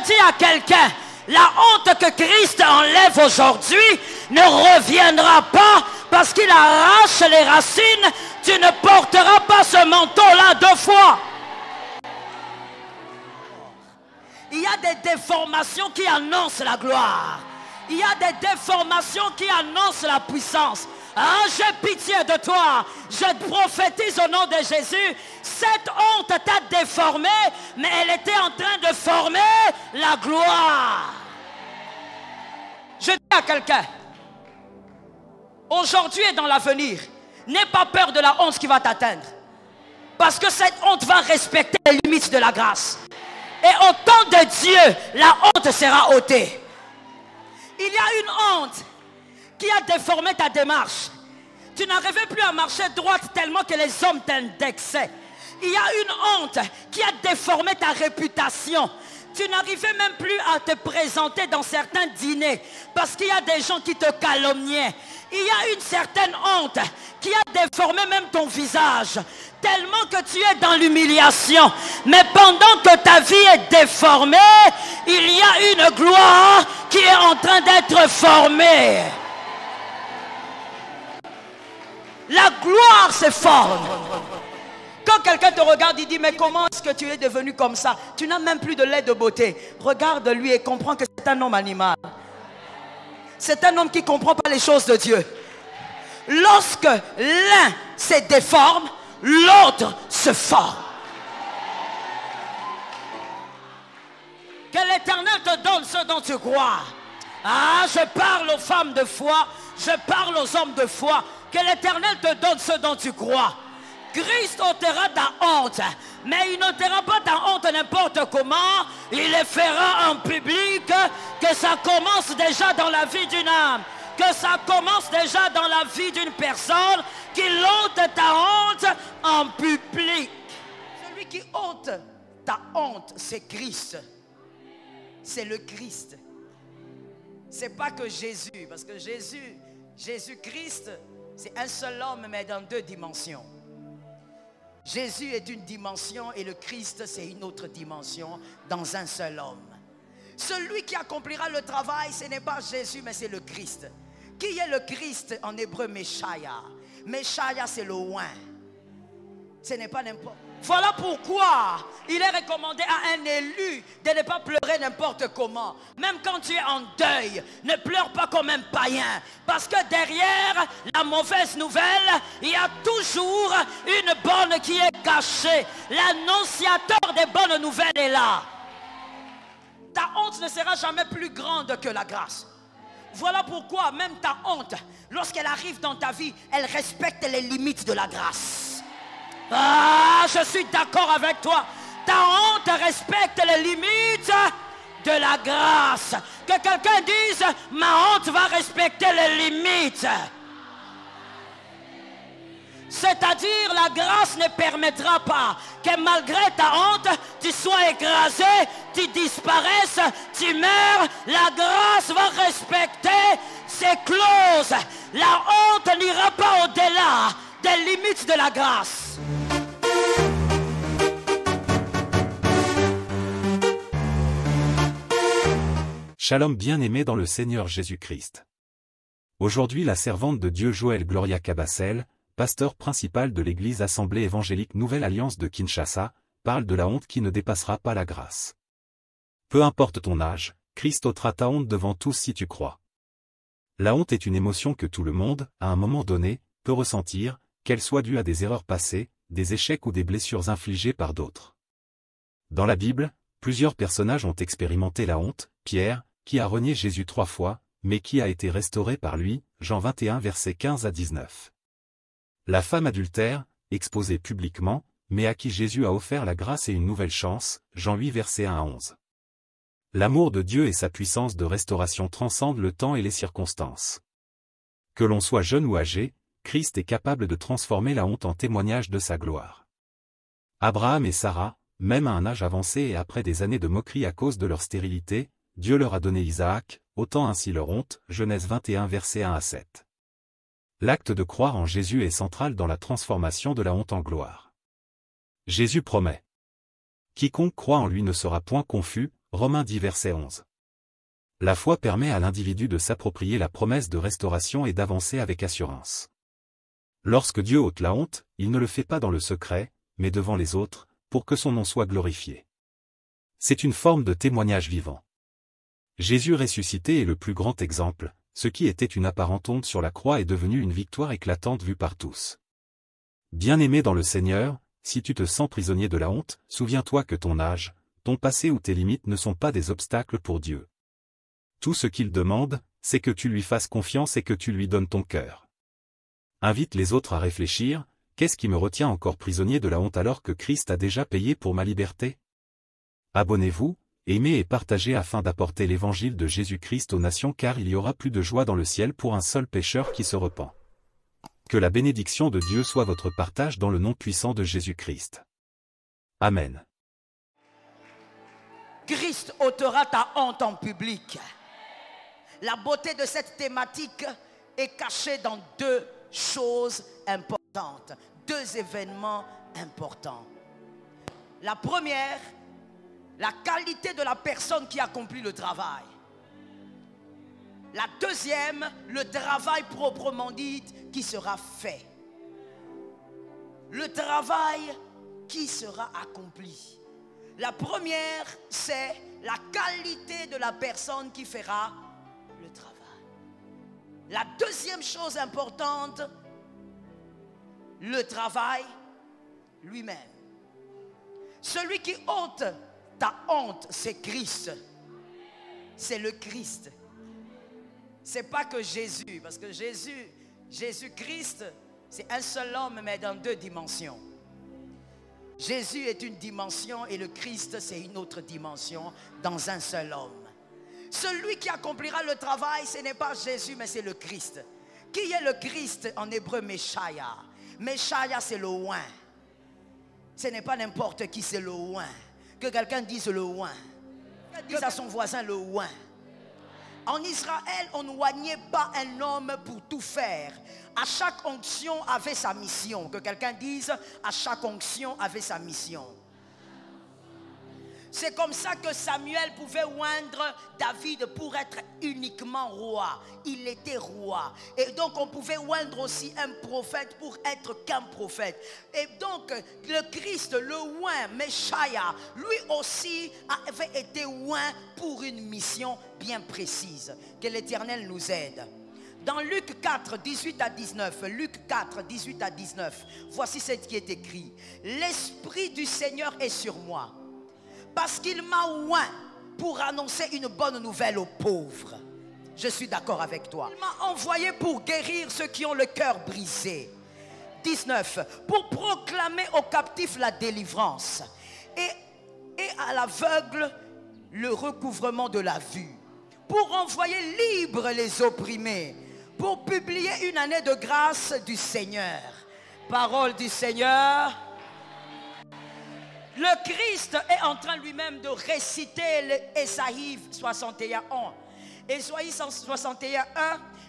dis à quelqu'un, la honte que Christ enlève aujourd'hui ne reviendra pas parce qu'il arrache les racines. Tu ne porteras pas ce manteau-là 2 fois. Il y a des déformations qui annoncent la gloire. Il y a des déformations qui annoncent la puissance. Ah, j'ai pitié de toi. Je te prophétise au nom de Jésus. Cette honte t'a déformé, mais elle était en train de former la gloire. Je dis à quelqu'un, aujourd'hui et dans l'avenir, n'aie pas peur de la honte qui va t'atteindre. Parce que cette honte va respecter les limites de la grâce. Et au temps de Dieu, la honte sera ôtée. Il y a une honte qui a déformé ta démarche. Tu n'arrivais plus à marcher droite tellement que les hommes t'indexaient. Il y a une honte qui a déformé ta réputation. Tu n'arrivais même plus à te présenter dans certains dîners parce qu'il y a des gens qui te calomniaient. Il y a une certaine honte qui a déformé même ton visage tellement que tu es dans l'humiliation. Mais pendant que ta vie est déformée, il y a une gloire qui est en train d'être formée. La gloire se forme. Quand quelqu'un te regarde, il dit, mais comment est-ce que tu es devenu comme ça? Tu n'as même plus de lait de beauté. Regarde-lui et comprends que c'est un homme animal. C'est un homme qui ne comprend pas les choses de Dieu. Lorsque l'un se déforme, l'autre se forme. Que l'Éternel te donne ce dont tu crois. Ah, je parle aux femmes de foi, je parle aux hommes de foi. Que l'Éternel te donne ce dont tu crois. Christ ôtera ta honte, mais il n'ôtera pas ta honte n'importe comment. Il le fera en public. Que ça commence déjà dans la vie d'une âme, que ça commence déjà dans la vie d'une personne, qu'il ôte ta honte en public. Celui qui ôte ta honte, c'est Christ. C'est le Christ. C'est pas que Jésus, parce que Jésus-Christ, c'est un seul homme, mais dans 2 dimensions. Jésus est une dimension et le Christ, c'est une autre dimension dans un seul homme. Celui qui accomplira le travail, ce n'est pas Jésus, mais c'est le Christ. Qui est le Christ en hébreu? Meshaya. Meshaya, c'est le oint. Ce n'est pas n'importe. Voilà pourquoi il est recommandé à un élu de ne pas pleurer n'importe comment. Même quand tu es en deuil, ne pleure pas comme un païen. Parce que derrière la mauvaise nouvelle, il y a toujours une bonne qui est cachée. L'annonciateur des bonnes nouvelles est là. Ta honte ne sera jamais plus grande que la grâce. Voilà pourquoi même ta honte, lorsqu'elle arrive dans ta vie, elle respecte les limites de la grâce. Ah, je suis d'accord avec toi. Ta honte respecte les limites de la grâce. Que quelqu'un dise, ma honte va respecter les limites. C'est-à-dire, la grâce ne permettra pas que malgré ta honte, tu sois écrasé, tu disparaisses, tu meurs. La grâce va respecter ses clauses. La honte n'ira pas au-delà des limites de la grâce. Shalom bien-aimé dans le Seigneur Jésus-Christ. Aujourd'hui la servante de Dieu Joël Gloria Cabassel, pasteur principal de l'église Assemblée évangélique Nouvelle Alliance de Kinshasa, parle de la honte qui ne dépassera pas la grâce. Peu importe ton âge, Christ ôtera ta honte devant tous si tu crois. La honte est une émotion que tout le monde, à un moment donné, peut ressentir, qu'elle soit due à des erreurs passées, des échecs ou des blessures infligées par d'autres. Dans la Bible, plusieurs personnages ont expérimenté la honte. Pierre, qui a renié Jésus 3 fois, mais qui a été restauré par lui, Jean 21 versets 15 à 19. La femme adultère, exposée publiquement, mais à qui Jésus a offert la grâce et une nouvelle chance, Jean 8 versets 1 à 11. L'amour de Dieu et sa puissance de restauration transcendent le temps et les circonstances. Que l'on soit jeune ou âgé, Christ est capable de transformer la honte en témoignage de sa gloire. Abraham et Sarah, même à un âge avancé et après des années de moquerie à cause de leur stérilité, Dieu leur a donné Isaac, ôtant ainsi leur honte, Genèse 21 versets 1 à 7. L'acte de croire en Jésus est central dans la transformation de la honte en gloire. Jésus promet. Quiconque croit en lui ne sera point confus, Romains 10 verset 11. La foi permet à l'individu de s'approprier la promesse de restauration et d'avancer avec assurance. Lorsque Dieu ôte la honte, il ne le fait pas dans le secret, mais devant les autres, pour que son nom soit glorifié. C'est une forme de témoignage vivant. Jésus ressuscité est le plus grand exemple, ce qui était une apparente honte sur la croix est devenu une victoire éclatante vue par tous. Bien-aimé dans le Seigneur, si tu te sens prisonnier de la honte, souviens-toi que ton âge, ton passé ou tes limites ne sont pas des obstacles pour Dieu. Tout ce qu'il demande, c'est que tu lui fasses confiance et que tu lui donnes ton cœur. Invite les autres à réfléchir, qu'est-ce qui me retient encore prisonnier de la honte alors que Christ a déjà payé pour ma liberté? Abonnez-vous, aimez et partagez afin d'apporter l'évangile de Jésus-Christ aux nations car il y aura plus de joie dans le ciel pour un seul pécheur qui se repent. Que la bénédiction de Dieu soit votre partage dans le nom puissant de Jésus-Christ. Amen. Christ ôtera ta honte en public. La beauté de cette thématique est cachée dans deux choses importantes, deux événements importants. La première, la qualité de la personne qui accomplit le travail. La deuxième, le travail proprement dit qui sera fait. Le travail qui sera accompli. La première, c'est la qualité de la personne qui fera le travail. La deuxième chose importante, le travail lui-même. Celui qui ôte ta honte, c'est Christ. C'est le Christ. C'est pas que Jésus, parce que Jésus-Christ, c'est un seul homme, mais dans deux dimensions. Jésus est une dimension et le Christ, c'est une autre dimension dans un seul homme. Celui qui accomplira le travail, ce n'est pas Jésus, mais c'est le Christ. Qui est le Christ en hébreu? Meshaya. Meshaya, c'est le oint. Ce n'est pas n'importe qui, c'est le oint. Que quelqu'un dise le oint. Dise à son voisin le oint. En Israël, on n'oignait pas un homme pour tout faire. À chaque onction avait sa mission. Que quelqu'un dise, à chaque onction avait sa mission. C'est comme ça que Samuel pouvait oindre David pour être uniquement roi. Il était roi. Et donc on pouvait oindre aussi un prophète pour être qu'un prophète. Et donc le Christ, le oint, Meshaya, lui aussi avait été oint pour une mission bien précise. Que l'Éternel nous aide. Dans Luc 4, 18 à 19, Luc 4, 18 à 19, voici ce qui est écrit. L'Esprit du Seigneur est sur moi, parce qu'il m'a oint pour annoncer une bonne nouvelle aux pauvres. Je suis d'accord avec toi. Il m'a envoyé pour guérir ceux qui ont le cœur brisé. 19, pour proclamer aux captifs la délivrance et à l'aveugle le recouvrement de la vue, pour envoyer libres les opprimés, pour publier une année de grâce du Seigneur. Parole du Seigneur. Le Christ est en train lui-même de réciter Ésaïe 61. Ésaïe 61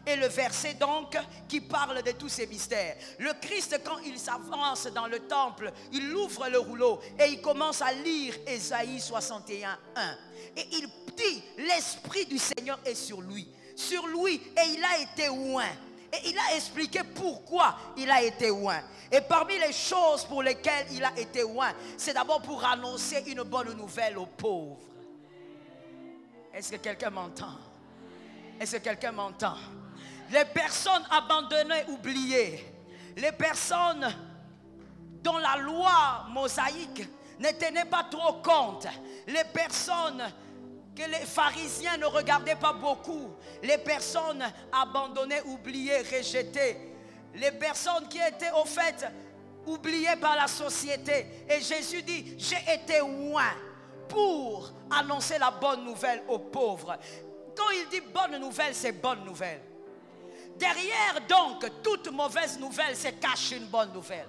est le verset donc qui parle de tous ces mystères. Le Christ, quand il s'avance dans le temple, il ouvre le rouleau et il commence à lire Ésaïe 61, 1. Et il dit, l'Esprit du Seigneur est sur lui. Sur lui, et il a été oint. Et il a expliqué pourquoi il a été oint. Et parmi les choses pour lesquelles il a été oint, c'est d'abord pour annoncer une bonne nouvelle aux pauvres. Est-ce que quelqu'un m'entend? Est-ce que quelqu'un m'entend? Les personnes abandonnées, oubliées, les personnes dont la loi mosaïque ne tenait pas trop compte, les personnes que les pharisiens ne regardaient pas beaucoup, les personnes abandonnées, oubliées, rejetées, les personnes qui étaient au fait oubliées par la société. Et Jésus dit, j'ai été oint pour annoncer la bonne nouvelle aux pauvres. Quand il dit bonne nouvelle, c'est bonne nouvelle. Derrière donc toute mauvaise nouvelle se cache une bonne nouvelle.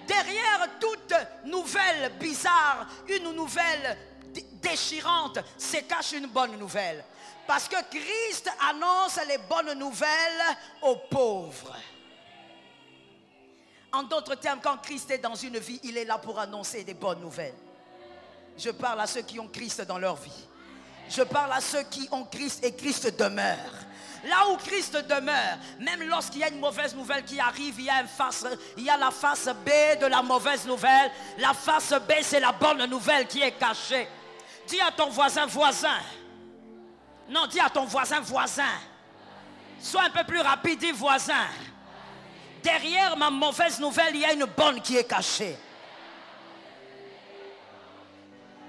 Derrière toute nouvelle bizarre, une nouvelle déchirante, se cache une bonne nouvelle. Parce que Christ annonce les bonnes nouvelles aux pauvres. En d'autres termes, quand Christ est dans une vie, il est là pour annoncer des bonnes nouvelles. Je parle à ceux qui ont Christ dans leur vie. Je parle à ceux qui ont Christ et Christ demeure. Là où Christ demeure, même lorsqu'il y a une mauvaise nouvelle qui arrive, il y a la face B de la mauvaise nouvelle. La face B, c'est la bonne nouvelle qui est cachée. Dis à ton voisin, voisin. Non, dis à ton voisin, voisin. Sois un peu plus rapide, dis voisin. Derrière ma mauvaise nouvelle, il y a une bonne qui est cachée.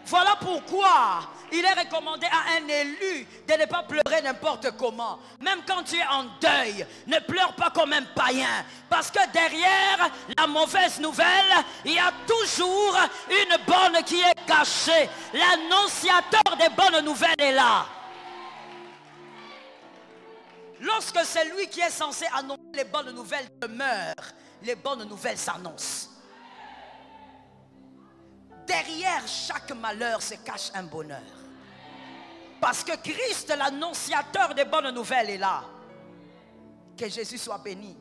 Voilà pourquoi il est recommandé à un élu de ne pas pleurer n'importe comment. Même quand tu es en deuil, ne pleure pas comme un païen. Parce que derrière la mauvaise nouvelle, il y a toujours une bonne qui est cachée. L'annonciateur des bonnes nouvelles est là. Lorsque celui qui est censé annoncer les bonnes nouvelles demeure, les bonnes nouvelles s'annoncent. Derrière chaque malheur se cache un bonheur. Parce que Christ, l'annonciateur des bonnes nouvelles, est là. Que Jésus soit béni.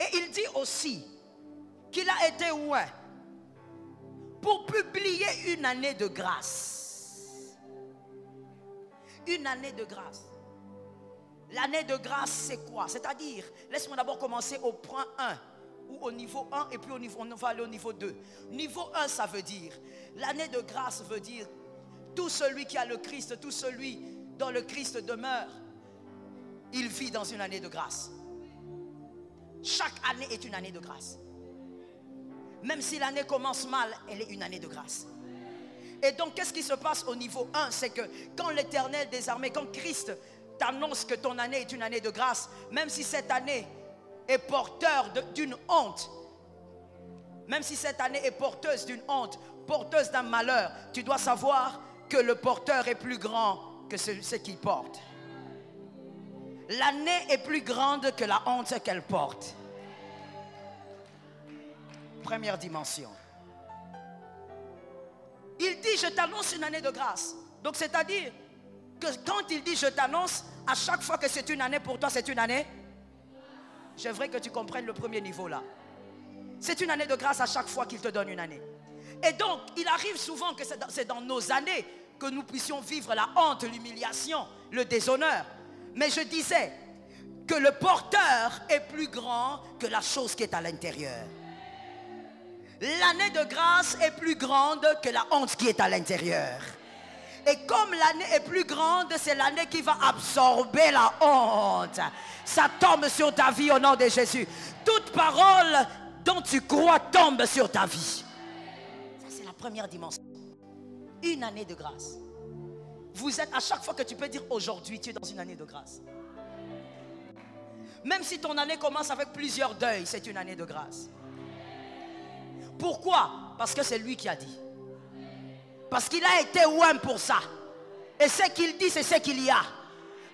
Et il dit aussi qu'il a été oint pour publier une année de grâce. Une année de grâce. L'année de grâce, c'est quoi? C'est-à-dire, laisse-moi d'abord commencer au point 1. Ou au niveau 1 et puis on va aller au niveau 2. Niveau 1, ça veut dire, l'année de grâce veut dire, tout celui qui a le Christ, tout celui dont le Christ demeure, il vit dans une année de grâce. Chaque année est une année de grâce. Même si l'année commence mal, elle est une année de grâce. Et donc, qu'est-ce qui se passe au niveau 1? C'est que quand l'Éternel des armées, quand Christ t'annonce que ton année est une année de grâce, même si cette année est porteur d'une honte, même si cette année est porteuse d'une honte, porteuse d'un malheur, tu dois savoir que le porteur est plus grand que ce qu'il porte. L'année est plus grande que la honte qu'elle porte. Première dimension. Il dit, je t'annonce une année de grâce. Donc c'est-à-dire que quand il dit je t'annonce, à chaque fois que c'est une année pour toi, c'est une année. J'aimerais que tu comprennes le premier niveau là. C'est une année de grâce à chaque fois qu'il te donne une année. Et donc, il arrive souvent que c'est dans nos années que nous puissions vivre la honte, l'humiliation, le déshonneur. Mais je disais que le porteur est plus grand que la chose qui est à l'intérieur. L'année de grâce est plus grande que la honte qui est à l'intérieur. Et comme l'année est plus grande, c'est l'année qui va absorber la honte. Ça tombe sur ta vie au nom de Jésus. Toute parole dont tu crois tombe sur ta vie. Ça, c'est la première dimension. Une année de grâce. Vous êtes, à chaque fois que tu peux dire aujourd'hui, tu es dans une année de grâce. Même si ton année commence avec plusieurs deuils, c'est une année de grâce. Pourquoi? Parce que c'est lui qui a dit. Parce qu'il a été oint pour ça. Et ce qu'il dit, c'est ce qu'il y a.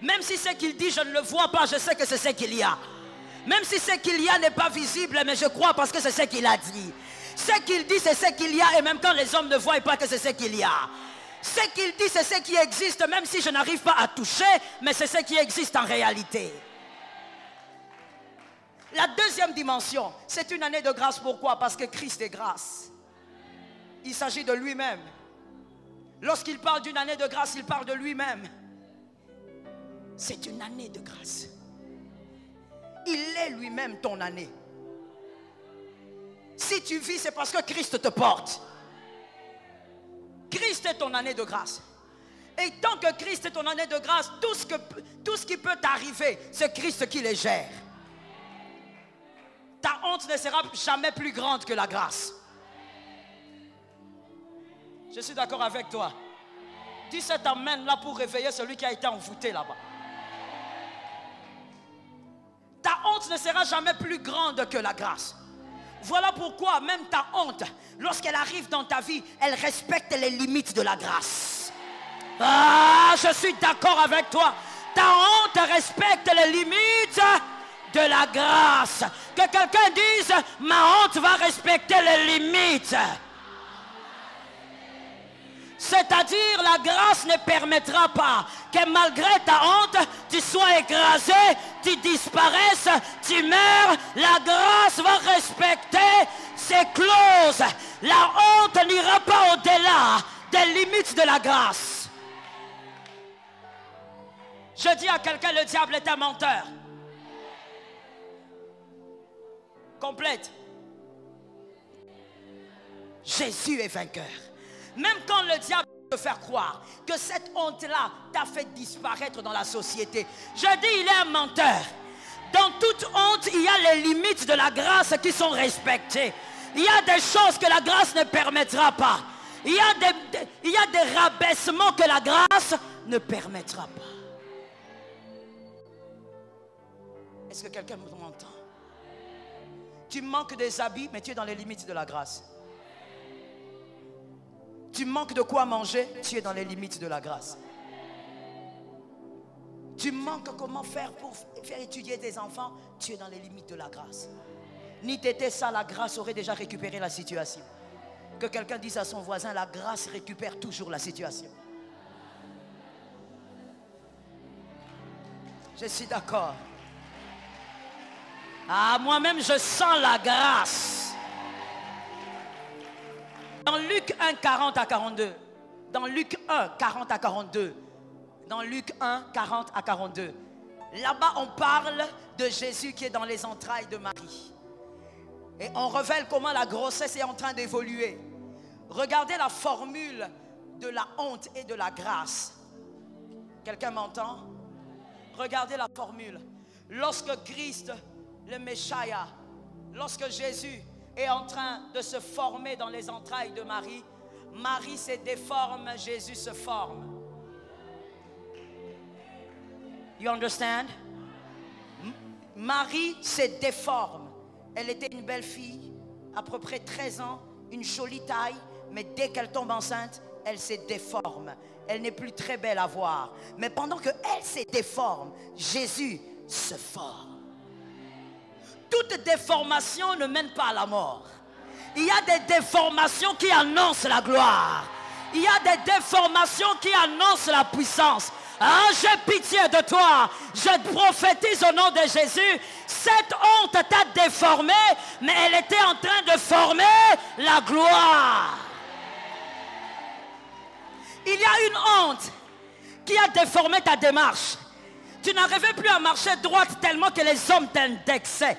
Même si ce qu'il dit, je ne le vois pas, je sais que c'est ce qu'il y a. Même si ce qu'il y a n'est pas visible, mais je crois parce que c'est ce qu'il a dit. Ce qu'il dit, c'est ce qu'il y a. Et même quand les hommes ne voient pas que c'est ce qu'il y a. Ce qu'il dit, c'est ce qui existe, même si je n'arrive pas à toucher, mais c'est ce qui existe en réalité. La deuxième dimension, c'est une année de grâce. Pourquoi? Parce que Christ est grâce. Il s'agit de lui-même. Lorsqu'il parle d'une année de grâce, il parle de lui-même. C'est une année de grâce. Il est lui-même ton année. Si tu vis, c'est parce que Christ te porte. Christ est ton année de grâce. Et tant que Christ est ton année de grâce, tout ce qui peut t'arriver, c'est Christ qui les gère. Ta honte ne sera jamais plus grande que la grâce. Je suis d'accord avec toi. Dis cet amen là pour réveiller celui qui a été envoûté là-bas. Ta honte ne sera jamais plus grande que la grâce. Voilà pourquoi même ta honte, lorsqu'elle arrive dans ta vie, elle respecte les limites de la grâce. Ah, je suis d'accord avec toi. Ta honte respecte les limites de la grâce. Que quelqu'un dise, ma honte va respecter les limites. C'est-à-dire, la grâce ne permettra pas que malgré ta honte, tu sois écrasé, tu disparaisses, tu meurs. La grâce va respecter ses clauses. La honte n'ira pas au-delà des limites de la grâce. Je dis à quelqu'un, le diable est un menteur. Complète. Jésus est vainqueur. Même quand le diable veut faire croire que cette honte-là t'a fait disparaître dans la société, je dis, il est un menteur. Dans toute honte, il y a les limites de la grâce qui sont respectées. Il y a des choses que la grâce ne permettra pas. Il y a des rabaissements que la grâce ne permettra pas. Est-ce que quelqu'un m'entend? Tu manques des habits, mais tu es dans les limites de la grâce. Tu manques de quoi manger, tu es dans les limites de la grâce. Tu manques comment faire pour faire étudier tes enfants, tu es dans les limites de la grâce. Ni t'étais ça, la grâce aurait déjà récupéré la situation. Que quelqu'un dise à son voisin, la grâce récupère toujours la situation. Je suis d'accord. Ah, moi-même je sens la grâce. Dans Luc 1, 40 à 42. Dans Luc 1, 40 à 42. Dans Luc 1, 40 à 42. Là-bas, on parle de Jésus qui est dans les entrailles de Marie. Et on révèle comment la grossesse est en train d'évoluer. Regardez la formule de la honte et de la grâce. Quelqu'un m'entend? Regardez la formule. Lorsque Christ, le Messia, lorsque Jésus est en train de se former dans les entrailles de Marie, Marie se déforme, Jésus se forme. You understand? Marie se déforme. Elle était une belle fille, à peu près 13 ans, une jolie taille, mais dès qu'elle tombe enceinte, elle se déforme. Elle n'est plus très belle à voir. Mais pendant qu'elle se déforme, Jésus se forme. Toute déformation ne mène pas à la mort. Il y a des déformations qui annoncent la gloire. Il y a des déformations qui annoncent la puissance. Ah, j'ai pitié de toi. Je prophétise au nom de Jésus. Cette honte t'a déformé, mais elle était en train de former la gloire. Il y a une honte qui a déformé ta démarche. Tu n'arrivais plus à marcher droite tellement que les hommes t'indexaient.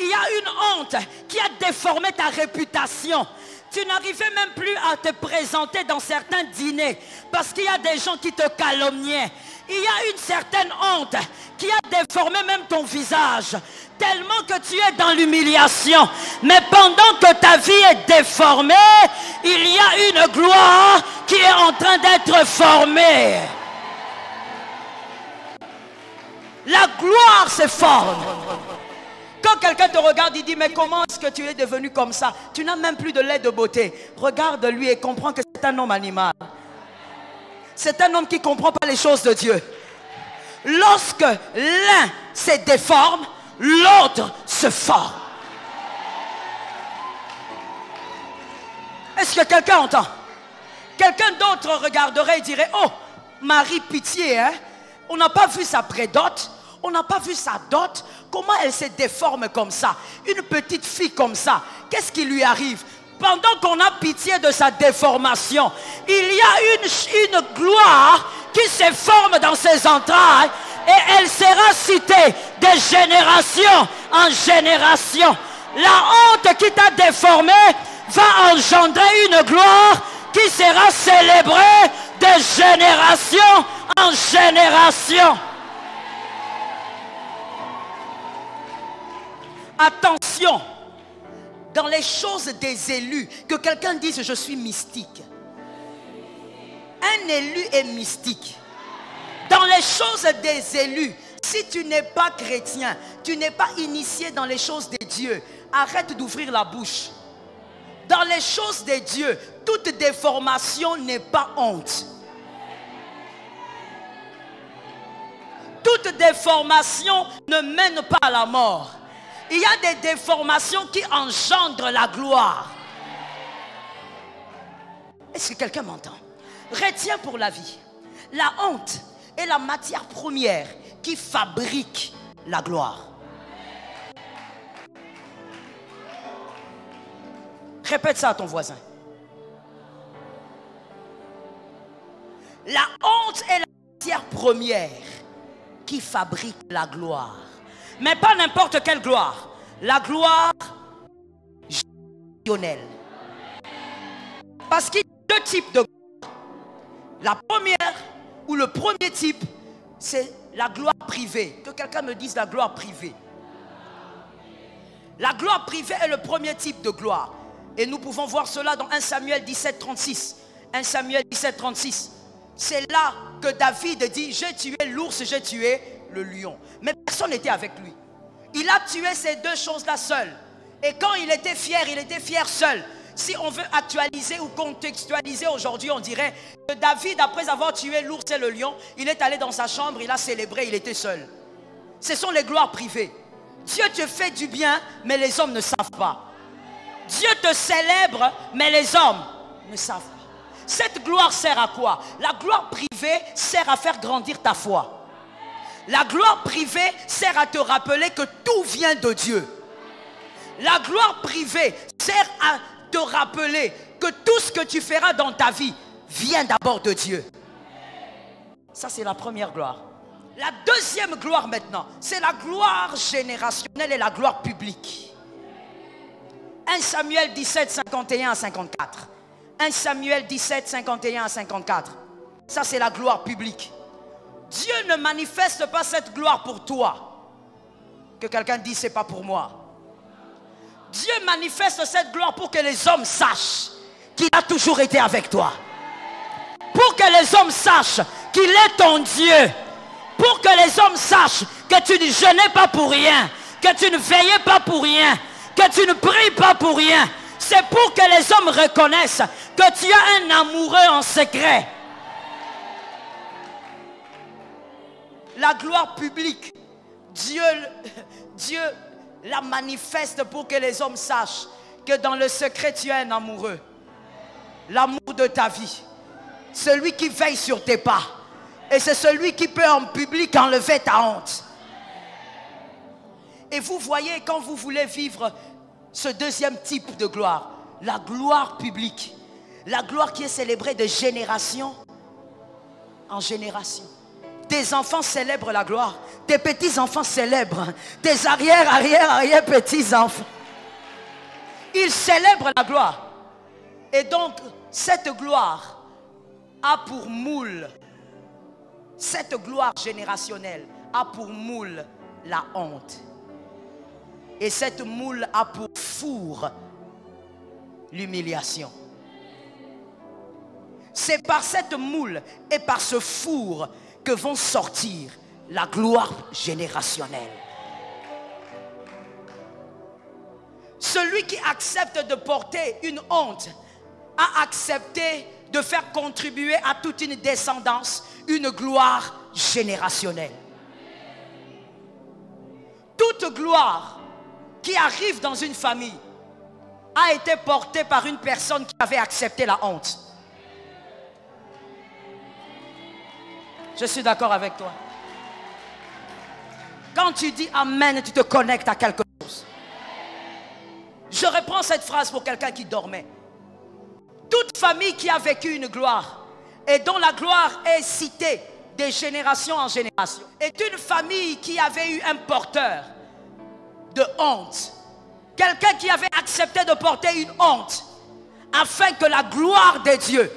Il y a une honte qui a déformé ta réputation. Tu n'arrivais même plus à te présenter dans certains dîners parce qu'il y a des gens qui te calomniaient. Il y a une certaine honte qui a déformé même ton visage tellement que tu es dans l'humiliation. Mais pendant que ta vie est déformée, il y a une gloire qui est en train d'être formée. La gloire se forme. Quand quelqu'un te regarde, il dit, mais comment est-ce que tu es devenu comme ça? Tu n'as même plus de lait de beauté. Regarde-lui et comprends que c'est un homme animal. C'est un homme qui ne comprend pas les choses de Dieu. Lorsque l'un se déforme, l'autre se forme. Est-ce que quelqu'un entend? Quelqu'un d'autre regarderait et dirait, oh, Marie, pitié, hein? On n'a pas vu sa prédote. On n'a pas vu sa dot. Comment elle se déforme comme ça? Une petite fille comme ça. Qu'est-ce qui lui arrive? Pendant qu'on a pitié de sa déformation, il y a une gloire qui se forme dans ses entrailles et elle sera citée de génération en génération. La honte qui t'a déformé va engendrer une gloire qui sera célébrée de génération en génération. Attention, dans les choses des élus, que quelqu'un dise je suis mystique. Un élu est mystique. Dans les choses des élus, si tu n'es pas chrétien, tu n'es pas initié dans les choses de Dieu, arrête d'ouvrir la bouche. Dans les choses de Dieu, toute déformation n'est pas honte. Toute déformation ne mène pas à la mort. Il y a des déformations qui engendrent la gloire. Est-ce que quelqu'un m'entend? Retiens pour la vie. La honte est la matière première qui fabrique la gloire. Répète ça à ton voisin. La honte est la matière première qui fabrique la gloire. Mais pas n'importe quelle gloire. La gloire générationnelle. Parce qu'il y a deux types de gloire. La première, ou le premier type, c'est la gloire privée. Que quelqu'un me dise la gloire privée. La gloire privée est le premier type de gloire. Et nous pouvons voir cela dans 1 Samuel 17, 36. 1 Samuel 17, 36. C'est là que David dit, j'ai tué l'ours, j'ai tué le lion. Mais personne n'était avec lui. Il a tué ces deux choses-là seul. Et quand il était fier seul. Si on veut actualiser ou contextualiser aujourd'hui, on dirait que David, après avoir tué l'ours et le lion, il est allé dans sa chambre, il a célébré, il était seul. Ce sont les gloires privées. Dieu te fait du bien, mais les hommes ne savent pas. Dieu te célèbre, mais les hommes ne savent pas. Cette gloire sert à quoi? La gloire privée sert à faire grandir ta foi. La gloire privée sert à te rappeler que tout vient de Dieu. La gloire privée sert à te rappeler que tout ce que tu feras dans ta vie vient d'abord de Dieu. Ça, c'est la première gloire. La deuxième gloire maintenant, c'est la gloire générationnelle et la gloire publique. 1 Samuel 17, 51 à 54. 1 Samuel 17, 51 à 54. Ça, c'est la gloire publique. Dieu ne manifeste pas cette gloire pour toi. Que quelqu'un dise, c'est pas pour moi. Dieu manifeste cette gloire pour que les hommes sachent qu'il a toujours été avec toi. Pour que les hommes sachent qu'il est ton Dieu. Pour que les hommes sachent que tu ne jeûnais pas pour rien, que tu ne veillais pas pour rien, que tu ne pries pas pour rien. C'est pour que les hommes reconnaissent que tu as un amoureux en secret. La gloire publique, Dieu la manifeste pour que les hommes sachent que dans le secret tu as un amoureux. L'amour de ta vie. Celui qui veille sur tes pas. Et c'est celui qui peut en public enlever ta honte. Et vous voyez, quand vous voulez vivre ce deuxième type de gloire, la gloire publique, la gloire qui est célébrée de génération en génération. Tes enfants célèbrent la gloire, tes petits-enfants célèbrent, tes arrière-petits-enfants. Ils célèbrent la gloire. Et donc, cette gloire a pour moule, cette gloire générationnelle a pour moule la honte. Et cette moule a pour four l'humiliation. C'est par cette moule et par ce four que vont sortir la gloire générationnelle. Celui qui accepte de porter une honte a accepté de faire contribuer à toute une descendance une gloire générationnelle. Toute gloire qui arrive dans une famille a été portée par une personne qui avait accepté la honte. Je suis d'accord avec toi. Quand tu dis Amen, tu te connectes à quelque chose. Je reprends cette phrase pour quelqu'un qui dormait. Toute famille qui a vécu une gloire et dont la gloire est citée de génération en génération est une famille qui avait eu un porteur de honte. Quelqu'un qui avait accepté de porter une honte afin que la gloire de Dieu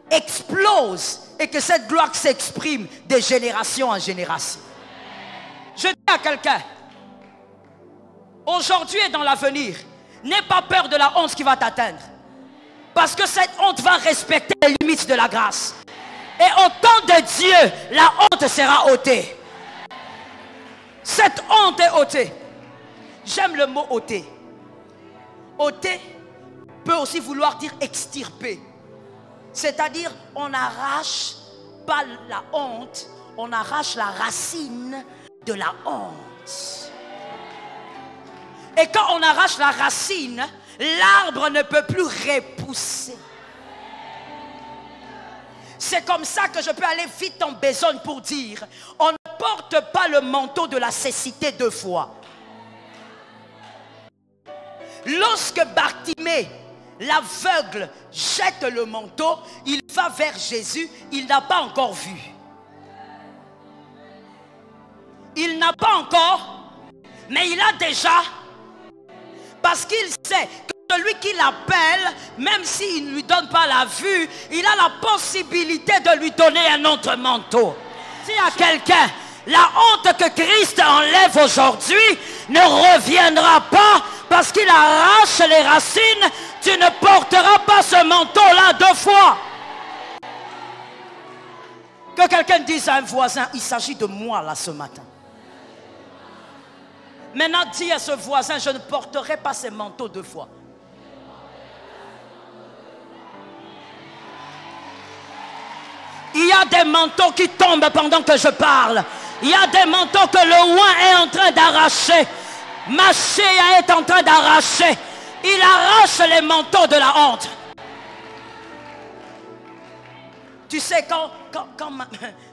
explose et que cette gloire s'exprime de génération en génération. Je dis à quelqu'un, aujourd'hui et dans l'avenir, n'aie pas peur de la honte qui va t'atteindre. Parce que cette honte va respecter les limites de la grâce. Et au temps de Dieu, la honte sera ôtée. Cette honte est ôtée. J'aime le mot ôter. Ôter peut aussi vouloir dire extirper. C'est-à-dire, on n'arrache pas la honte, on arrache la racine de la honte. Et quand on arrache la racine, l'arbre ne peut plus repousser. C'est comme ça que je peux aller vite en besogne pour dire, on ne porte pas le manteau de la cécité deux fois. Lorsque Bartimée, l'aveugle jette le manteau, il va vers Jésus, il n'a pas encore vu. Il n'a pas encore, mais il a déjà, parce qu'il sait que celui qui l'appelle, même s'il ne lui donne pas la vue, il a la possibilité de lui donner un autre manteau. S'il y a quelqu'un, la honte que Christ enlève aujourd'hui ne reviendra pas parce qu'il arrache les racines. Tu ne porteras pas ce manteau-là 2 fois. Que quelqu'un dise à un voisin, il s'agit de moi là ce matin. Maintenant, dis à ce voisin, je ne porterai pas ces manteaux 2 fois. Il y a des manteaux qui tombent pendant que je parle. Il y a des manteaux que le oint est en train d'arracher. Machéa est en train d'arracher. Il arrache les manteaux de la honte. Tu sais, quand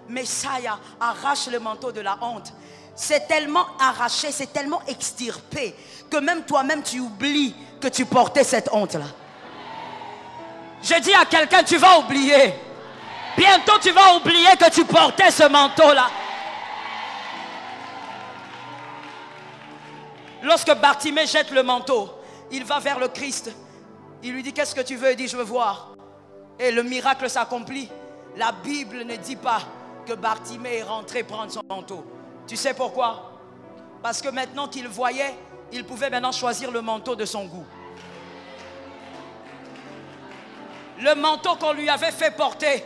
Messiah arrache le manteau de la honte, c'est tellement arraché, c'est tellement extirpé que même toi-même tu oublies que tu portais cette honte-là. Je dis à quelqu'un, tu vas oublier. Bientôt tu vas oublier que tu portais ce manteau-là. Lorsque Bartimée jette le manteau, il va vers le Christ. Il lui dit, qu'est-ce que tu veux? Il dit, je veux voir. Et le miracle s'accomplit. La Bible ne dit pas que Bartimée est rentré prendre son manteau. Tu sais pourquoi? Parce que maintenant qu'il voyait, il pouvait maintenant choisir le manteau de son goût. Le manteau qu'on lui avait fait porter,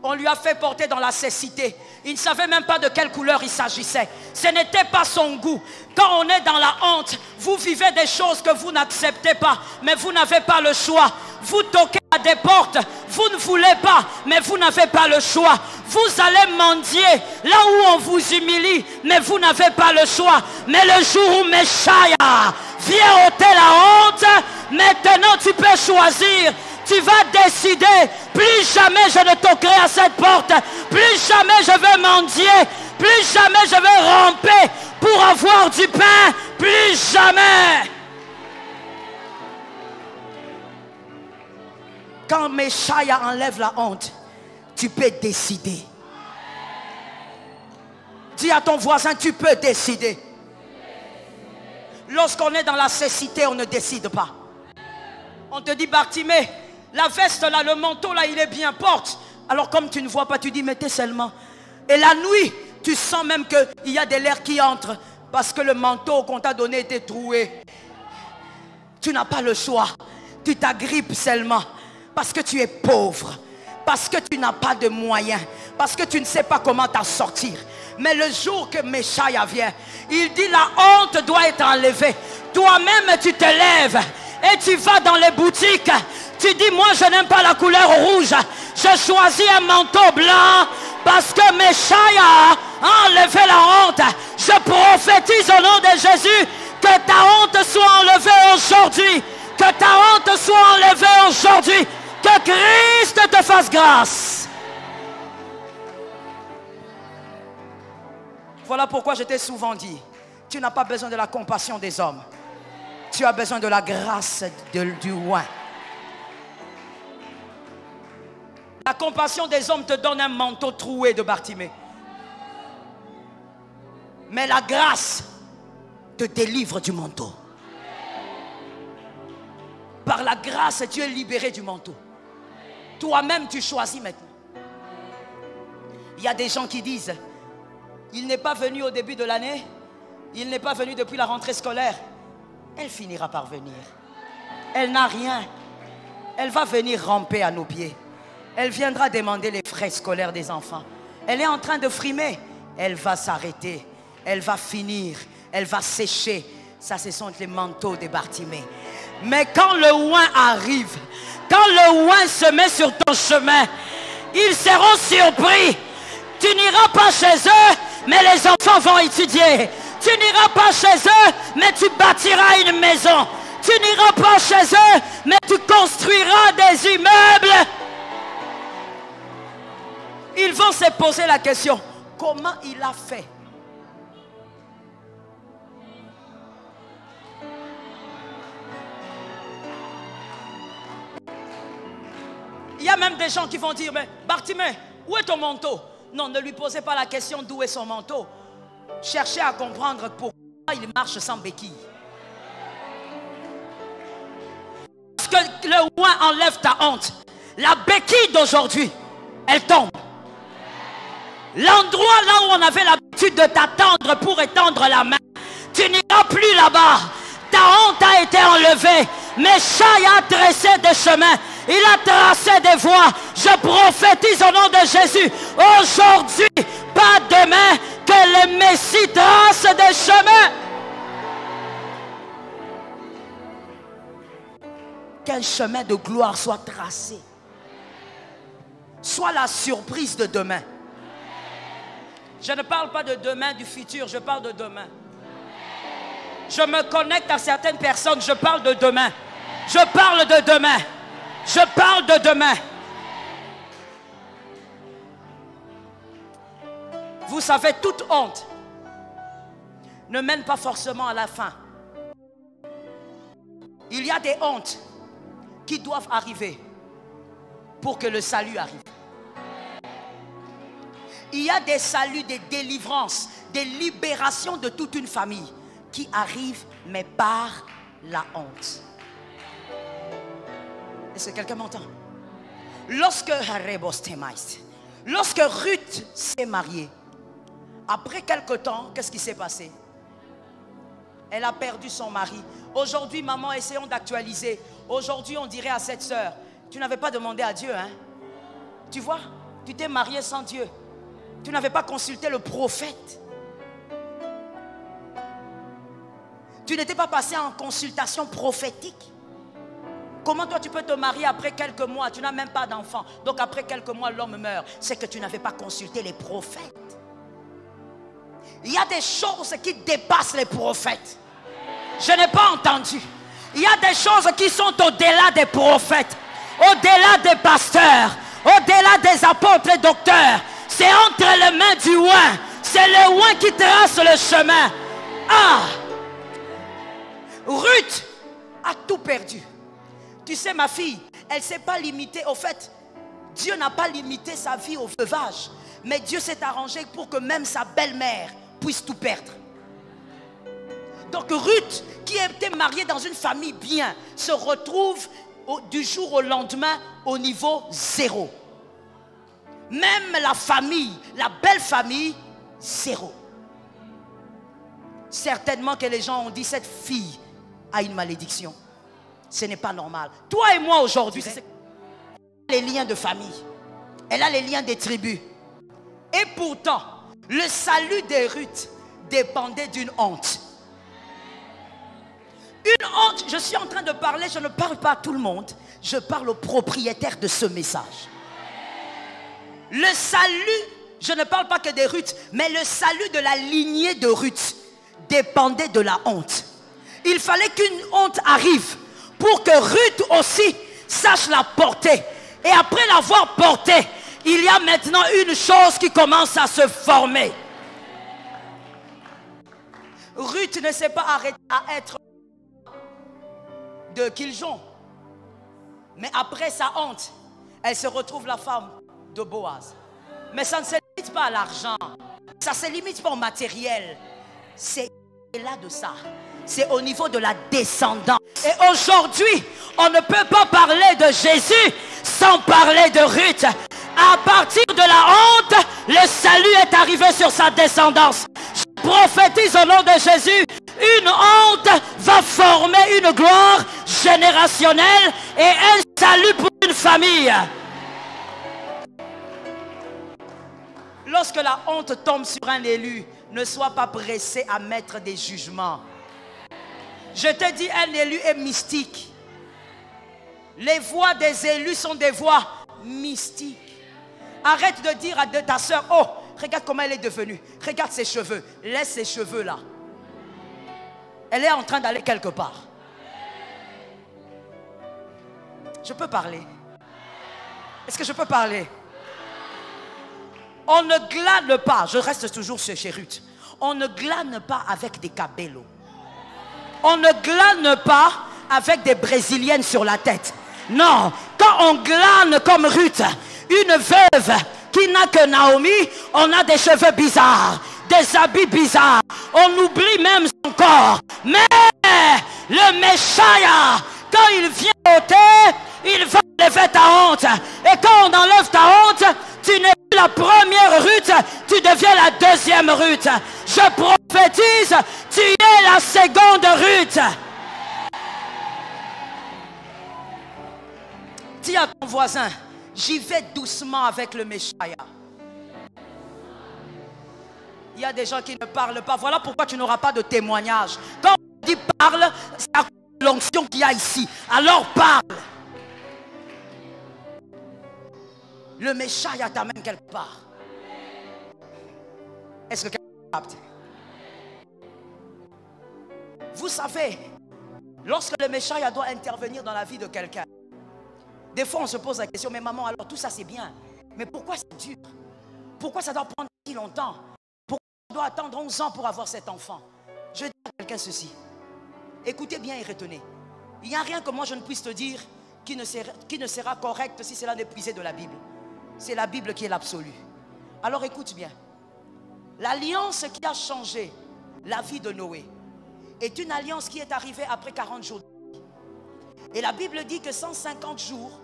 on lui a fait porter dans la cécité. Il ne savait même pas de quelle couleur il s'agissait. Ce n'était pas son goût. Quand on est dans la honte, vous vivez des choses que vous n'acceptez pas, mais vous n'avez pas le choix. Vous toquez à des portes, vous ne voulez pas, mais vous n'avez pas le choix. Vous allez mendier là où on vous humilie, mais vous n'avez pas le choix. Mais le jour où Messiah vient ôter la honte, maintenant tu peux choisir. Tu vas décider, plus jamais je ne toquerai à cette porte, plus jamais je vais mendier, plus jamais je vais ramper pour avoir du pain, plus jamais. Quand Messiah enlève la honte, tu peux décider. Dis à ton voisin, tu peux décider. Lorsqu'on est dans la cécité, on ne décide pas. On te dit, Bartimée, la veste là, le manteau là, il est bien, porte. Alors comme tu ne vois pas, tu dis, mettez seulement. Et la nuit, tu sens même qu'il y a de l'air qui entre. Parce que le manteau qu'on t'a donné était troué. Tu n'as pas le choix. Tu t'agrippes seulement. Parce que tu es pauvre. Parce que tu n'as pas de moyens. Parce que tu ne sais pas comment t'en sortir. Mais le jour que Messiah vient, il dit, la honte doit être enlevée. Toi-même, tu te lèves. Et tu vas dans les boutiques. Tu dis, moi je n'aime pas la couleur rouge. Je choisis un manteau blanc. Parce que Messiah a enlevé la honte. Je prophétise au nom de Jésus que ta honte soit enlevée aujourd'hui. Que ta honte soit enlevée aujourd'hui. Que Christ te fasse grâce. Voilà pourquoi je t'ai souvent dit, tu n'as pas besoin de la compassion des hommes. Tu as besoin de la grâce du roi. La compassion des hommes te donne un manteau troué de Bartimée. Mais la grâce te délivre du manteau. Par la grâce, tu es libéré du manteau. Toi-même, tu choisis maintenant. Il y a des gens qui disent, il n'est pas venu au début de l'année, il n'est pas venu depuis la rentrée scolaire. Elle finira par venir. Elle n'a rien. Elle va venir ramper à nos pieds. Elle viendra demander les frais scolaires des enfants. Elle est en train de frimer. Elle va s'arrêter. Elle va finir. Elle va sécher. Ça, ce sont les manteaux de Bartimée. Mais quand le oint arrive, quand le oint se met sur ton chemin, ils seront surpris. Tu n'iras pas chez eux, mais les enfants vont étudier. Tu n'iras pas chez eux, mais tu bâtiras une maison. Tu n'iras pas chez eux, mais tu construiras des immeubles. Ils vont se poser la question, comment il a fait? a même des gens qui vont dire, mais Bartimée, où est ton manteau? Non, ne lui posez pas la question d'où est son manteau. Cherchez à comprendre pourquoi il marche sans béquille. Parce que le oint enlève ta honte. La béquille d'aujourd'hui, elle tombe. L'endroit là où on avait l'habitude de t'attendre pour étendre la main, tu n'iras plus là-bas. Ta honte a été enlevée. Meshaï a tracé des chemins. Il a tracé des voies. Je prophétise au nom de Jésus. Aujourd'hui, pas demain, que le Messie trace des chemins. Qu'un chemin de gloire soit tracé. Soit la surprise de demain. Je ne parle pas de demain, du futur, je parle de demain. Je me connecte à certaines personnes, je parle de demain. Je parle de demain. Je parle de demain. Vous savez, toute honte ne mène pas forcément à la fin. Il y a des hontes qui doivent arriver pour que le salut arrive. Il y a des saluts, des délivrances, des libérations de toute une famille qui arrivent, mais par la honte. Est-ce que quelqu'un m'entend? Lorsque Ruth s'est mariée, après quelque temps, qu'est-ce qui s'est passé? Elle a perdu son mari. Aujourd'hui, maman, essayons d'actualiser. Aujourd'hui, on dirait à cette sœur, tu n'avais pas demandé à Dieu, hein? Tu vois, tu t'es mariée sans Dieu. Tu n'avais pas consulté le prophète. Tu n'étais pas passé en consultation prophétique. Comment toi tu peux te marier après quelques mois? Tu n'as même pas d'enfant. Donc après quelques mois l'homme meurt. C'est que tu n'avais pas consulté les prophètes. Il y a des choses qui dépassent les prophètes. Je n'ai pas entendu. Il y a des choses qui sont au-delà des prophètes, au-delà des pasteurs, au-delà des apôtres et docteurs. C'est entre les mains du oint. C'est le oint qui trace le chemin. Ah! Ruth a tout perdu. Tu sais, ma fille, elle ne s'est pas limitée. Au fait, Dieu n'a pas limité sa vie au veuvage. Mais Dieu s'est arrangé pour que même sa belle-mère puisse tout perdre. Donc Ruth, qui était mariée dans une famille bien, se retrouve du jour au lendemain au niveau 0. Même la famille, la belle famille, 0. Certainement que les gens ont dit, cette fille a une malédiction. Ce n'est pas normal. Toi et moi aujourd'hui, c'est les liens de famille. Elle a les liens des tribus. Et pourtant, le salut de Ruth dépendait d'une honte. Une honte, je suis en train de parler, je ne parle pas à tout le monde. Je parle au propriétaire de ce message. Le salut, je ne parle pas que de Ruth, mais le salut de la lignée de Ruth dépendait de la honte. Il fallait qu'une honte arrive pour que Ruth aussi sache la porter. Et après l'avoir portée, il y a maintenant une chose qui commence à se former. Ruth ne s'est pas arrêtée à être de Kiljon. Mais après sa honte, elle se retrouve la femme de Boaz. Mais ça ne se limite pas à l'argent. Ça ne se limite pas au matériel. C'est là de ça. C'est au niveau de la descendance. Et aujourd'hui, on ne peut pas parler de Jésus sans parler de Ruth. À partir de la honte, le salut est arrivé sur sa descendance. Je prophétise au nom de Jésus, une honte va former une gloire générationnelle et un salut pour une famille. Lorsque la honte tombe sur un élu, ne sois pas pressé à mettre des jugements. Je te dis, un élu est mystique. Les voix des élus sont des voix mystiques. Arrête de dire à ta soeur, oh, regarde comment elle est devenue. Regarde ses cheveux. Laisse ses cheveux là. Elle est en train d'aller quelque part. Je peux parler? Est-ce que je peux parler? On ne glane pas. Je reste toujours chez Ruth. On ne glane pas avec des cabellos. On ne glane pas avec des brésiliennes sur la tête. Non, quand quand on glane comme Ruth, une veuve qui n'a que Naomi, on a des cheveux bizarres, des habits bizarres, on oublie même son corps. Mais le Messia, quand il vient ôter, il va enlever ta honte. Et quand on enlève ta honte, tu n'es plus la première Ruth, tu deviens la deuxième Ruth. Je prophétise, tu es la seconde Ruth. Dis à ton voisin, j'y vais doucement avec le Messia. Il y a des gens qui ne parlent pas. Voilà pourquoi tu n'auras pas de témoignage. Quand on dit parle, c'est à cause de l'onction qu'il y a ici. Alors parle. Le Messia t'amène quelque part. Est-ce que quelqu'un capte? Vous savez, lorsque le Messia doit intervenir dans la vie de quelqu'un, des fois on se pose la question, mais maman, alors tout ça c'est bien, mais pourquoi c'est dur? Pourquoi ça doit prendre si longtemps? Pourquoi on doit attendre 11 ans pour avoir cet enfant? Je dis à quelqu'un ceci, écoutez bien et retenez, il n'y a rien que moi je ne puisse te dire qui ne sera correct si cela n'est puisé de la Bible. C'est la Bible qui est l'absolu. Alors écoute bien, l'alliance qui a changé la vie de Noé est une alliance qui est arrivée après 40 jours. Et la Bible dit que 150 jours,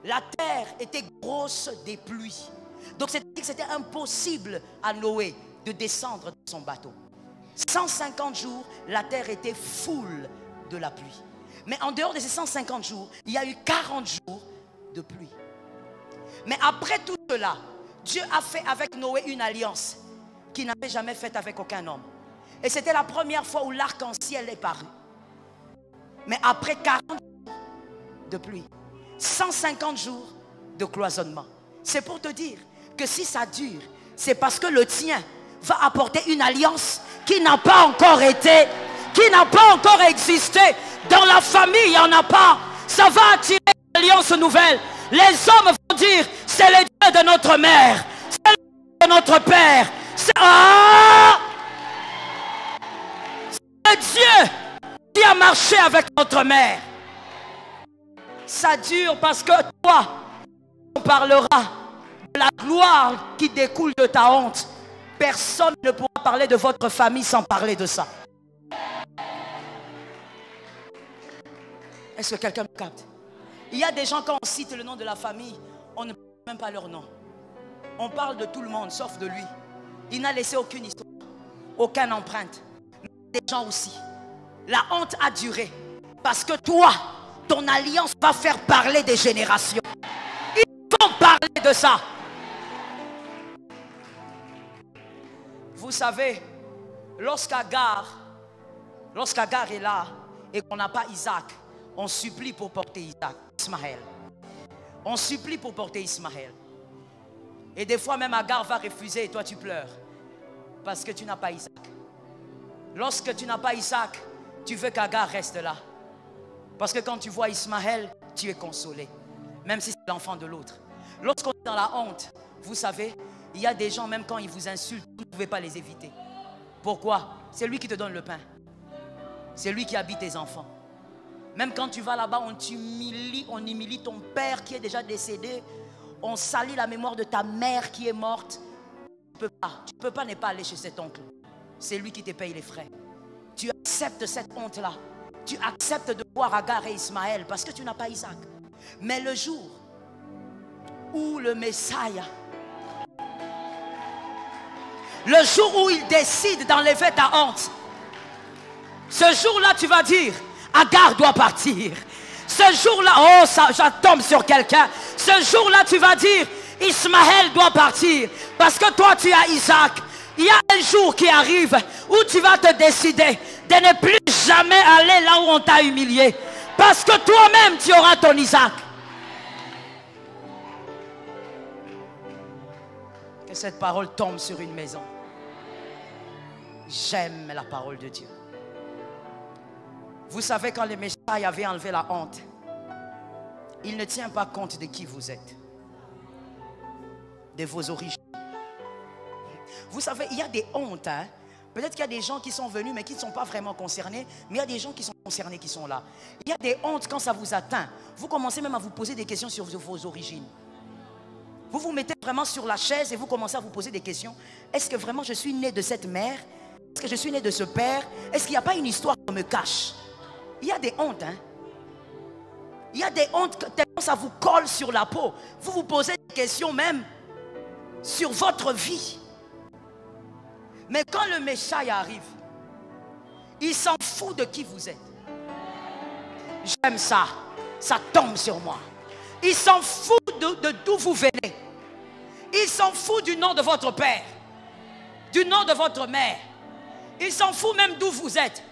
la terre était grosse des pluies. Donc c'est-à-dire que c'était impossible à Noé de descendre de son bateau. 150 jours, la terre était full de la pluie. Mais en dehors de ces 150 jours, il y a eu 40 jours de pluie. Mais après tout cela, Dieu a fait avec Noé une alliance qu'il n'avait jamais faite avec aucun homme. Et c'était la première fois où l'arc-en-ciel est paru. Mais après 40 jours de pluie, 150 jours de cloisonnement. C'est pour te dire que si ça dure, c'est parce que le tien va apporter une alliance qui n'a pas encore été, qui n'a pas encore existé. Dans la famille, il n'y en a pas. Ça va attirer une alliance nouvelle. Les hommes vont dire, c'est le Dieu de notre mère, c'est le Dieu de notre père, c'est le Dieu qui a marché avec notre mère. Ça dure parce que toi, on parlera de la gloire qui découle de ta honte. Personne ne pourra parler de votre famille sans parler de ça. Est-ce que quelqu'un me capte? Il y a des gens, quand on cite le nom de la famille, on ne parle même pas leur nom. On parle de tout le monde, sauf de lui. Il n'a laissé aucune histoire, aucune empreinte. Mais des gens aussi. La honte a duré. Parce que toi, ton alliance va faire parler des générations. Ils vont parler de ça. Vous savez, lorsqu'Agar est là et qu'on n'a pas Isaac, on supplie pour porter Ismaël. On supplie pour porter Ismaël. Et des fois même Agar va refuser et toi tu pleures. Parce que tu n'as pas Isaac. Lorsque tu n'as pas Isaac, tu veux qu'Agar reste là. Parce que quand tu vois Ismaël, tu es consolé. Même si c'est l'enfant de l'autre. Lorsqu'on est dans la honte, vous savez, il y a des gens, même quand ils vous insultent, vous ne pouvez pas les éviter. Pourquoi? C'est lui qui te donne le pain. C'est lui qui habite tes enfants. Même quand tu vas là-bas, on humilie ton père qui est déjà décédé. On salit la mémoire de ta mère qui est morte. Tu ne peux pas ne pas aller chez cet oncle. C'est lui qui te paye les frais. Tu acceptes cette honte-là. Tu acceptes de voir Agar et Ismaël parce que tu n'as pas Isaac. Mais le jour où le Messia, le jour où il décide d'enlever ta honte, ce jour-là tu vas dire, Agar doit partir. Ce jour-là, oh ça tombe sur quelqu'un. Ce jour-là tu vas dire, Ismaël doit partir. Parce que toi tu as Isaac. Il y a un jour qui arrive où tu vas te décider de ne plus jamais aller là où on t'a humilié. Parce que toi-même tu auras ton Isaac. Que cette parole tombe sur une maison. J'aime la parole de Dieu. Vous savez, quand le Messia avait enlevé la honte, il ne tient pas compte de qui vous êtes, de vos origines. Vous savez, il y a des hontes, hein. Peut-être qu'il y a des gens qui sont venus, mais qui ne sont pas vraiment concernés. Mais il y a des gens qui sont concernés, qui sont là. Il y a des hontes quand ça vous atteint. Vous commencez même à vous poser des questions sur vos origines. Vous vous mettez vraiment sur la chaise et vous commencez à vous poser des questions. Est-ce que vraiment je suis né de cette mère? Est-ce que je suis né de ce père? Est-ce qu'il n'y a pas une histoire qu'on me cache? Il y a des hontes, hein? Il y a des hontes, tellement ça vous colle sur la peau. Vous vous posez des questions même sur votre vie. Mais quand le Messie arrive, il s'en fout de qui vous êtes. J'aime ça. Ça tombe sur moi. Il s'en fout de d'où vous venez. Il s'en fout du nom de votre père, du nom de votre mère. Il s'en fout même d'où vous êtes,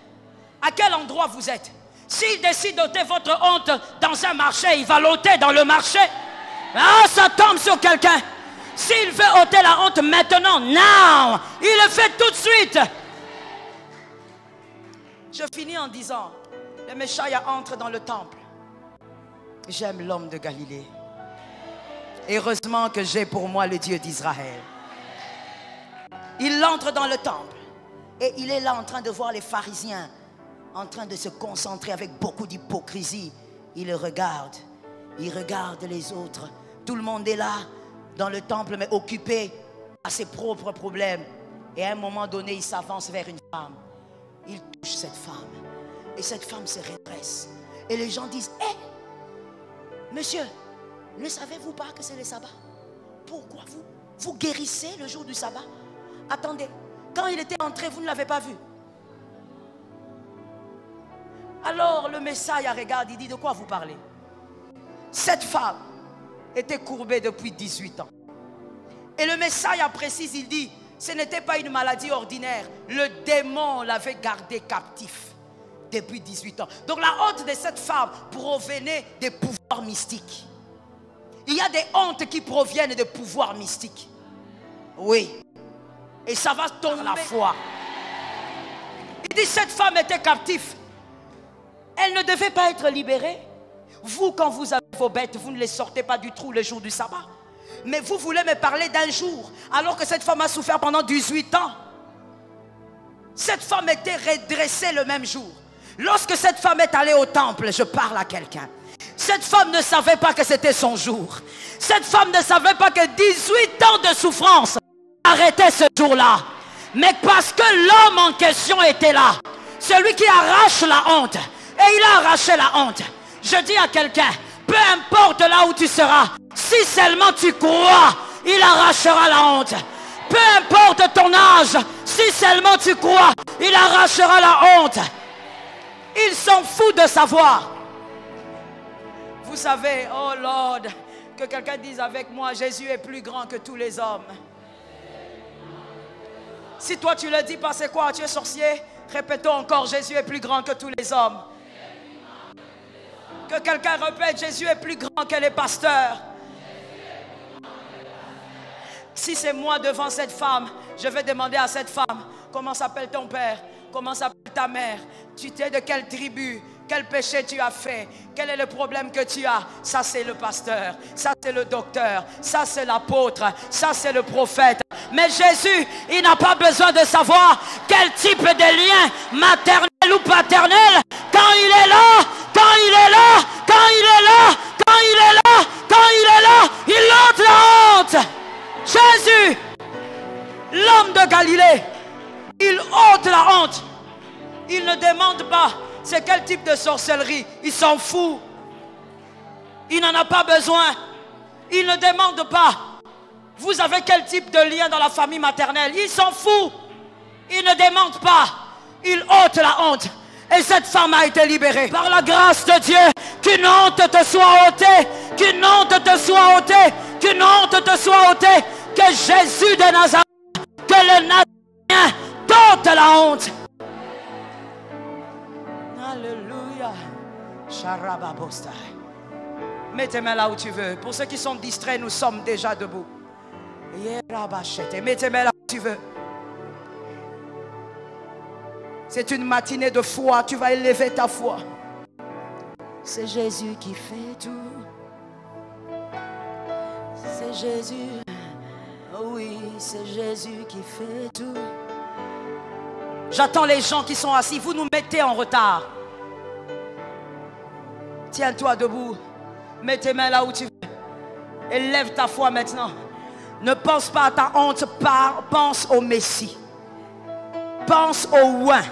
à quel endroit vous êtes. S'il décide d'ôter votre honte dans un marché, il va l'ôter dans le marché. Ah, ça tombe sur quelqu'un. S'il veut ôter la honte maintenant, now, il le fait tout de suite. Je finis en disant, le Messie entre dans le temple. J'aime l'homme de Galilée. Heureusement que j'ai pour moi le Dieu d'Israël. Il entre dans le temple. Et il est là en train de voir les pharisiens en train de se concentrer avec beaucoup d'hypocrisie. Il regarde les autres. Tout le monde est là dans le temple, mais occupé à ses propres problèmes. Et à un moment donné, il s'avance vers une femme. Il touche cette femme. Et cette femme se redresse. Et les gens disent, hé, monsieur, ne savez-vous pas que c'est le sabbat? Pourquoi vous guérissez le jour du sabbat? Attendez, quand il était entré, vous ne l'avez pas vu. Alors le Messie regarde, il dit, de quoi vous parlez? Cette femme était courbée depuis 18 ans. Et le Messie précise, il dit, ce n'était pas une maladie ordinaire. Le démon l'avait gardé captif depuis 18 ans. Donc la honte de cette femme provenait des pouvoirs mystiques. Il y a des hontes qui proviennent de pouvoirs mystiques. Oui. Et ça va tomber la foi. Il dit, cette femme était captive. Elle ne devait pas être libérée. Vous, quand vous avez vos bêtes, vous ne les sortez pas du trou le jour du sabbat. Mais vous voulez me parler d'un jour, alors que cette femme a souffert pendant 18 ans. Cette femme était redressée le même jour. Lorsque cette femme est allée au temple, je parle à quelqu'un. Cette femme ne savait pas que c'était son jour. Cette femme ne savait pas que 18 ans de souffrance arrêtaient ce jour-là. Mais parce que l'homme en question était là, celui qui arrache la honte, et il a arraché la honte. Je dis à quelqu'un, peu importe là où tu seras, si seulement tu crois, il arrachera la honte. Peu importe ton âge, si seulement tu crois, il arrachera la honte. Il s'en fout de savoir. Vous savez, oh Lord, que quelqu'un dise avec moi, Jésus est plus grand que tous les hommes. Si toi tu le dis pas, c'est quoi? Tu es sorcier? Répétons encore, Jésus est plus grand que tous les hommes. Que quelqu'un répète, Jésus est plus grand que les pasteurs. Si c'est moi devant cette femme, je vais demander à cette femme, comment s'appelle ton père? Comment s'appelle ta mère? Tu es de quelle tribu? Quel péché tu as fait? Quel est le problème que tu as? Ça c'est le pasteur, ça c'est le docteur, ça c'est l'apôtre, ça c'est le prophète. Mais Jésus, il n'a pas besoin de savoir quel type de lien, maternel ou paternel, quand il est là, quand il est là, quand il est là, quand il est là, quand il est là, il ôte la honte. Jésus, l'homme de Galilée, il ôte la honte. Il ne demande pas c'est quel type de sorcellerie. Il s'en fout. Il n'en a pas besoin. Il ne demande pas vous avez quel type de lien dans la famille maternelle. Il s'en fout. Il ne demande pas. Il ôte la honte. Et cette femme a été libérée. Par la grâce de Dieu, qu'une honte te soit ôtée. Qu'une honte te soit ôtée. Qu'une honte te soit ôtée. Que Jésus de Nazareth, que le Nazaréen t'ôte la honte. Alléluia. Mets tes mains là où tu veux. Pour ceux qui sont distraits, nous sommes déjà debout. Mets tes mains là où tu veux. C'est une matinée de foi. Tu vas élever ta foi. C'est Jésus qui fait tout. C'est Jésus. Oh oui, c'est Jésus qui fait tout. J'attends les gens qui sont assis. Vous nous mettez en retard. Tiens-toi debout. Mets tes mains là où tu veux. Élève ta foi maintenant. Ne pense pas à ta honte. Pense au Messie. Pense au oint.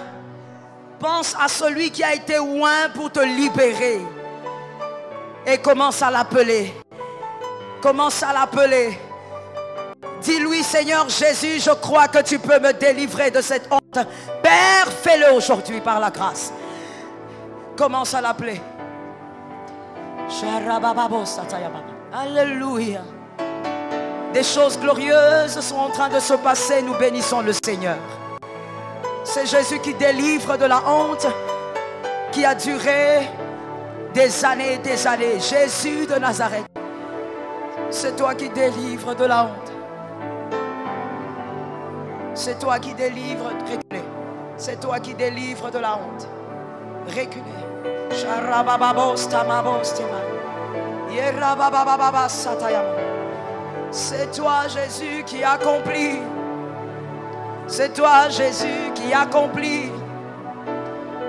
Pense à celui qui a été oint pour te libérer. Et commence à l'appeler. Commence à l'appeler. Dis-lui, Seigneur Jésus, je crois que tu peux me délivrer de cette honte. Père, fais-le aujourd'hui par la grâce. Commence à l'appeler. Alléluia. Des choses glorieuses sont en train de se passer. Nous bénissons le Seigneur. C'est Jésus qui délivre de la honte qui a duré des années et des années. Jésus de Nazareth. C'est toi qui délivres de la honte. C'est toi qui délivres. Reculez. C'est toi qui délivres de la honte. Reculez. C'est toi Jésus qui accomplit. C'est toi Jésus qui accomplit.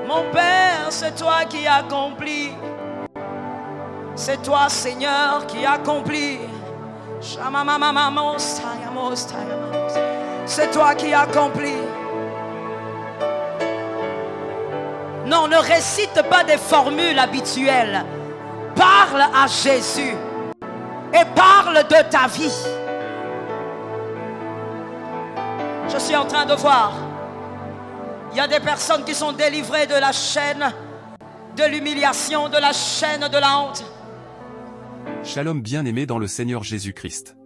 Mon Père, c'est toi qui accomplis. C'est toi Seigneur qui accomplis. C'est toi qui accomplis. Non, ne récite pas des formules habituelles. Parle à Jésus et parle de ta vie. Je suis en train de voir. Il y a des personnes qui sont délivrées de la chaîne, de l'humiliation, de la chaîne de la honte. Shalom bien-aimés dans le Seigneur Jésus-Christ.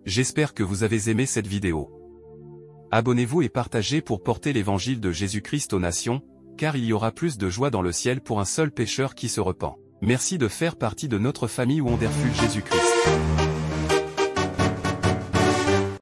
J'espère que vous avez aimé cette vidéo. Abonnez-vous et partagez pour porter l'évangile de Jésus-Christ aux nations, car il y aura plus de joie dans le ciel pour un seul pécheur qui se repent. Merci de faire partie de notre famille Wonderful Jésus-Christ.